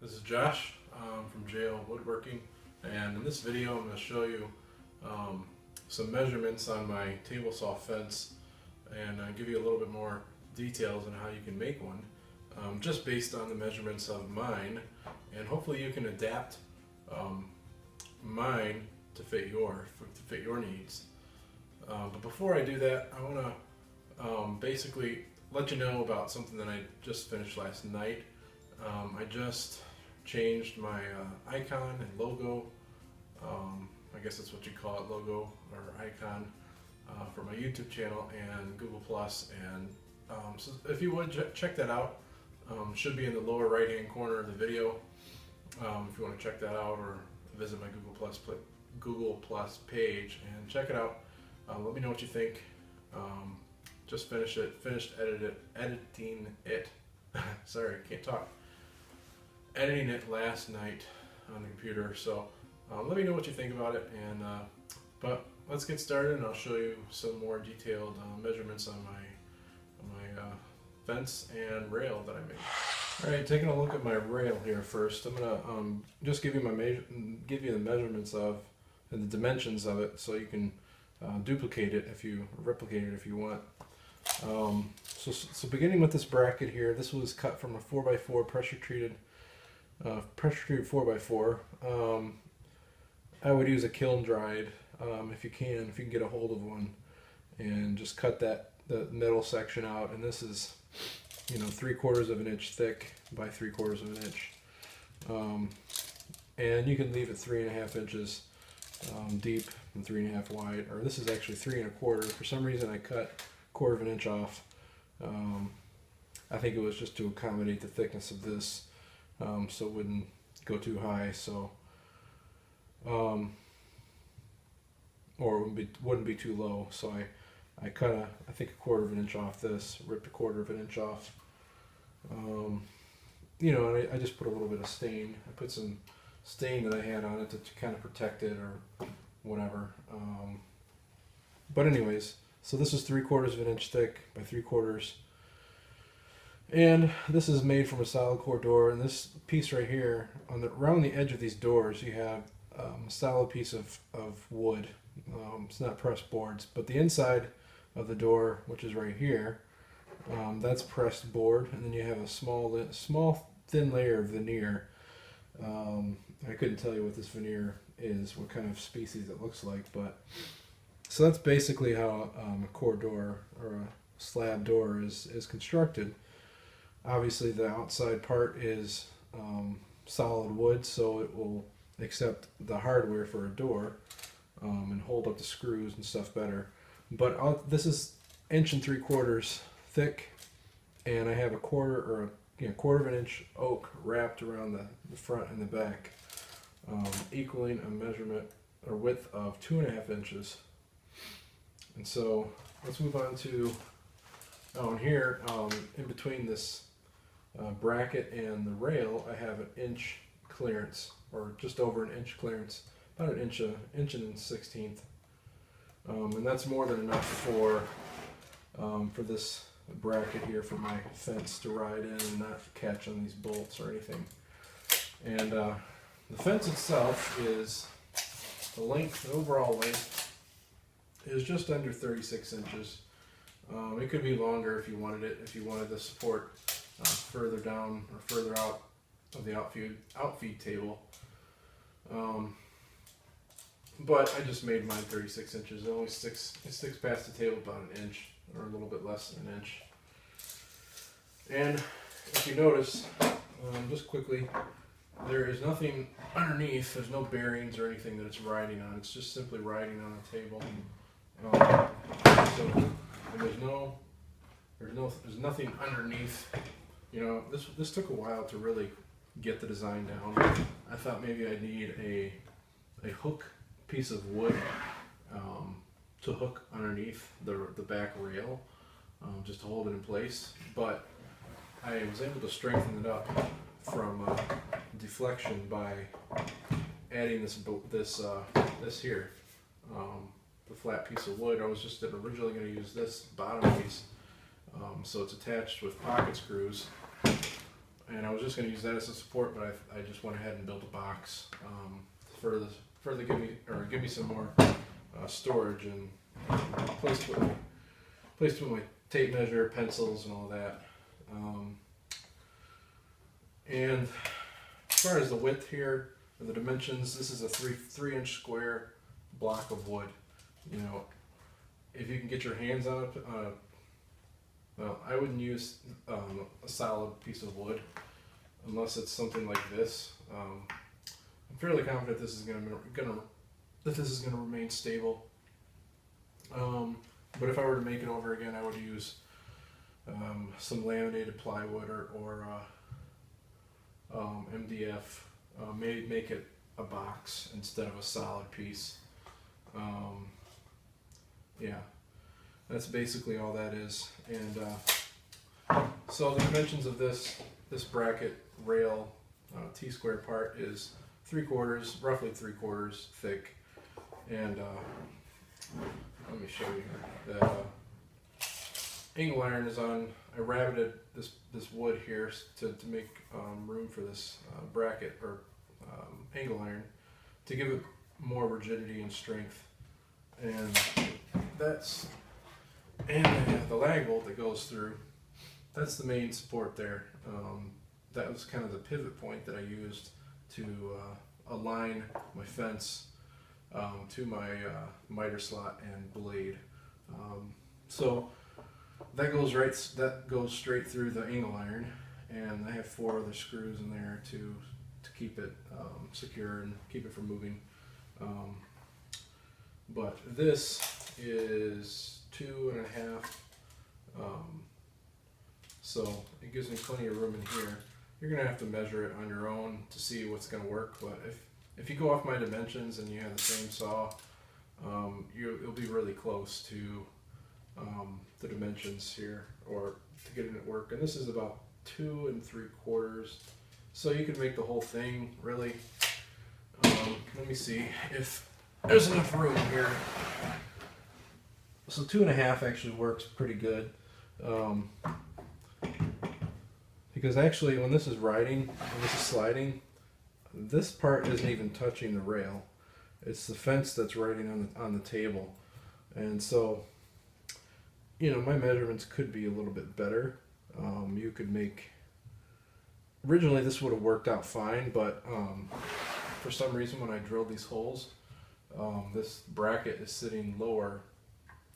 This is Josh from JL Woodworking, and in this video I'm going to show you some measurements on my table saw fence and give you a little bit more details on how you can make one just based on the measurements of mine, and hopefully you can adapt mine to fit your needs. But before I do that, I want to basically let you know about something that I just finished last night. I just changed my icon and logo, I guess that's what you call it, logo or icon, for my YouTube channel and Google Plus. And so if you would check that out, should be in the lower right hand corner of the video if you want to check that out, or visit my Google Plus page and check it out. Let me know what you think. Just finished editing it. Sorry, I can't talk. Editing it last night on the computer, so let me know what you think about it. And but let's get started, and I'll show you some more detailed measurements on my fence and rail that I made. All right, taking a look at my rail here first. I'm gonna just give you the measurements of and the dimensions of it, so you can replicate it if you want. So beginning with this bracket here, this was cut from a 4x4 pressure treated 4x4. I would use a kiln dried if you can get a hold of one, and just cut the middle section out. And this is 3/4 of an inch thick by 3/4 of an inch, and you can leave it 3.5 inches deep and 3.5 wide, or this is actually 3.25. For some reason I cut 1/4 of an inch off. I think it was just to accommodate the thickness of this, so it wouldn't go too high, so or it wouldn't be too low. So I cut I think 1/4 of an inch off this, ripped 1/4 of an inch off. And I just put a little bit of stain. I put some stain that I had on it to kind of protect it or whatever. But anyways, so this is 3/4 of an inch thick by 3/4. And this is made from a solid core door. And this piece right here, around the edge of these doors, you have a solid piece of wood. It's not pressed boards, but the inside of the door, which is right here, that's pressed board. And then you have a small thin layer of veneer. I couldn't tell you what this veneer is, what kind of species it looks like, but so that's basically how a core door or a slab door is constructed. Obviously the outside part is solid wood, so it will accept the hardware for a door and hold up the screws and stuff better. But this is 1.75 inches thick, and I have a 1/4 of an inch oak wrapped around the front and the back, equaling a measurement or width of 2.5 inches. And so let's move on to and here in between this bracket and the rail, I have an inch clearance, or just over an inch clearance, about an inch and 1/16, and that's more than enough for this bracket here for my fence to ride in and not catch on these bolts or anything. And the fence itself is the overall length is just under 36 inches. It could be longer if you wanted it, if you wanted the support further down or further out of the outfeed table. But I just made mine 36 inches. It sticks past the table about an inch, or a little bit less than an inch. And if you notice, just quickly, there is nothing underneath. There's no bearings or anything that it's riding on. It's just simply riding on a table. So there's nothing underneath. This took a while to really get the design down. I thought maybe I'd need a hook piece of wood to hook underneath the back rail, just to hold it in place. But I was able to strengthen it up from deflection by adding this here, the flat piece of wood. I was just originally going to use this bottom piece, so it's attached with pocket screws. and I was just going to use that as a support, but I just went ahead and built a box for the give me some more storage and place to put my tape measure, pencils, and all that. And as far as the width here, and the dimensions, this is a 3-inch square block of wood. You know, if you can get your hands on it, well, I wouldn't use a solid piece of wood unless it's something like this. I'm fairly confident this is gonna remain stable. But if I were to make it over again, I would use some laminated plywood or MDF. Make it a box instead of a solid piece. Yeah, that's basically all that is. And so the dimensions of this bracket rail T-square part is roughly 3/4 thick. And let me show you here. The angle iron is on. I rabbited this wood here to make room for this bracket or angle iron to give it more rigidity and strength. And the lag bolt that goes through, that's the main support there. That was kind of the pivot point that I used to align my fence to my miter slot and blade. So that goes straight through the angle iron, and I have 4 other screws in there to keep it secure and keep it from moving. But this is 2.5, so it gives me plenty of room in here. You're gonna have to measure it on your own to see what's gonna work, but if you go off my dimensions and you have the same saw, you'll be really close to the dimensions here, or to get it to work. And this is about 2 3/4, so you can make the whole thing really. Let me see if there's enough room here. So 2.5 actually works pretty good, because actually when this is riding and this is sliding, this part isn't even touching the rail. It's the fence that's riding on the table. And so, you know, my measurements could be a little bit better. You could make, originally this would have worked out fine, but for some reason when I drilled these holes, this bracket is sitting lower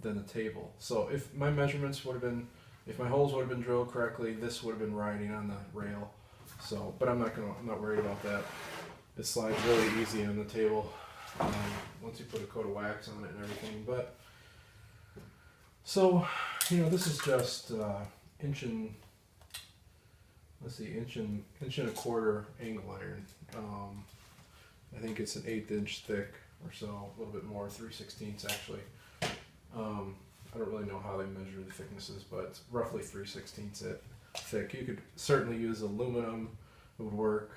than the table. So if my measurements would have been, if my holes would have been drilled correctly, this would have been riding on the rail. So, but I'm not worried about that. It slides really easy on the table once you put a coat of wax on it and everything. But so, you know, this is just inch and a quarter angle iron. I think it's an 1/8 inch thick or so, a little bit more, 3/16 actually. I don't really know how they measure the thicknesses, but it's roughly 3/16 thick. You could certainly use aluminum, it would work.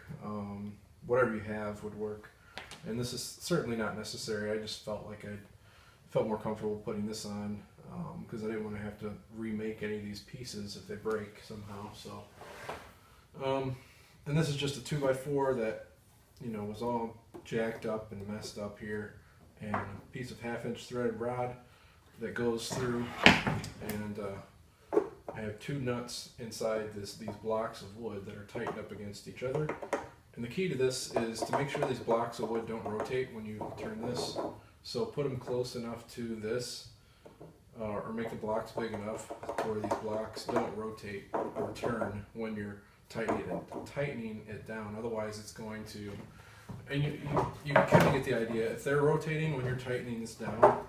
Whatever you have would work. And this is certainly not necessary. I just felt like I felt more comfortable putting this on because I didn't want to have to remake any of these pieces if they break somehow. So, and this is just a 2x4 that, you know, was all jacked up and messed up here, and a piece of 1/2 inch threaded rod that goes through, and I have 2 nuts inside these blocks of wood that are tightened up against each other. And the key to this is to make sure these blocks of wood don't rotate when you turn this. So put them close enough to this, or make the blocks big enough where these blocks don't rotate or turn when you're tightening it down. Otherwise it's going to, and you kind of get the idea. If they're rotating when you're tightening this down,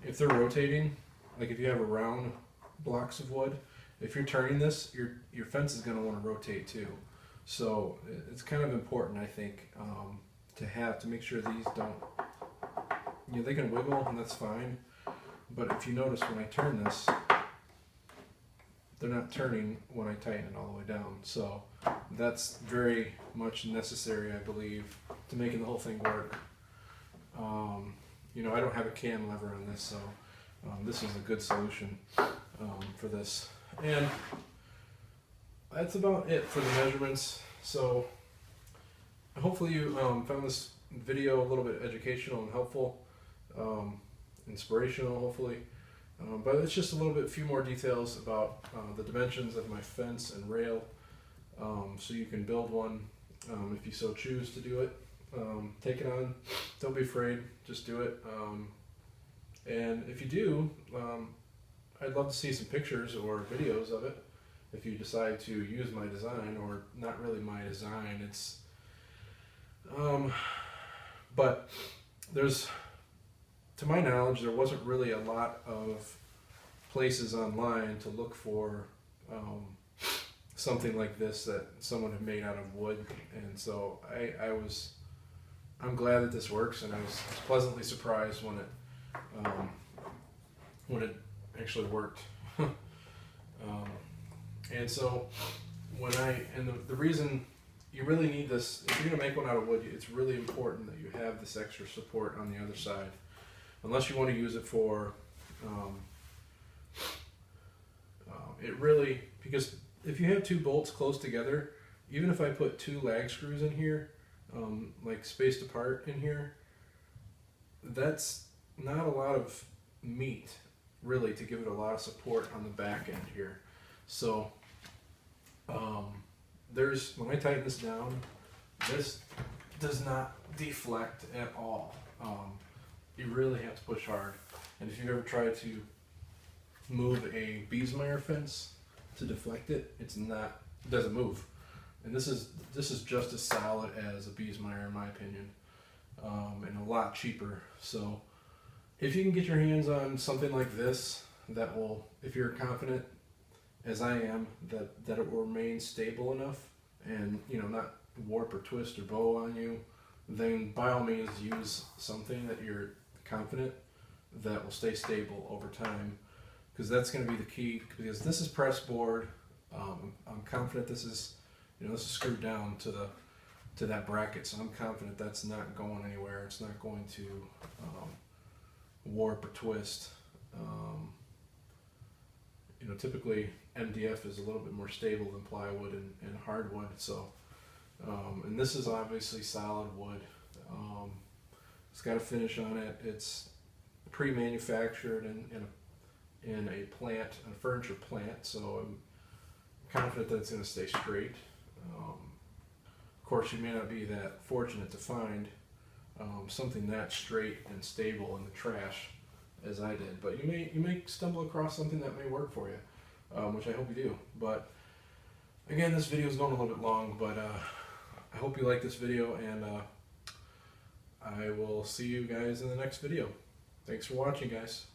if they're rotating, like if you have a round blocks of wood, if you're turning this, your fence is going to want to rotate too. So it's kind of important, I think, to make sure these don't, you know, they can wiggle and that's fine, but if you notice when I turn this, they're not turning when I tighten it all the way down. So that's very much necessary, I believe, to making the whole thing work. You know, I don't have a cam lever on this, so this is a good solution for this. And that's about it for the measurements. So hopefully you found this video a little bit educational and helpful, inspirational hopefully. But it's just a little bit, few more details about the dimensions of my fence and rail, so you can build one if you so choose to do it. Take it on, don't be afraid, just do it. And if you do, I'd love to see some pictures or videos of it if you decide to use my design, or not really my design, it's but there's, to my knowledge, there wasn't really a lot of places online to look for something like this that someone had made out of wood, and so I'm glad that this works, and I was pleasantly surprised when it actually worked. And so the reason you really need this, if you're going to make one out of wood, it's really important that you have this extra support on the other side, unless you want to use it for it really, because if you have two bolts close together, even if I put two lag screws in here, like spaced apart in here, that's not a lot of meat really to give it a lot of support on the back end here. So when I tighten this down, this does not deflect at all. You really have to push hard. And if you've ever tried to move a Biesmeyer fence to deflect it, it doesn't move. And this is just as solid as a Biesmeyer in my opinion, and a lot cheaper. So if you can get your hands on something like this that will, if you're confident as I am that it will remain stable enough and not warp or twist or bow on you, then by all means use something that you're confident that will stay stable over time, because that's going to be the key. Because this is press board, I'm confident this is screwed down to that bracket, so I'm confident that's not going anywhere. It's not going to warp or twist. Typically MDF is a little bit more stable than plywood and hardwood. So, and this is obviously solid wood. It's got a finish on it. It's pre-manufactured in a plant, a furniture plant. So I'm confident that it's going to stay straight. Of course, you may not be that fortunate to find something that straight and stable in the trash as I did, but you may stumble across something that may work for you, which I hope you do. But again, this video is going a little bit long, but I hope you like this video, and I will see you guys in the next video. Thanks for watching, guys.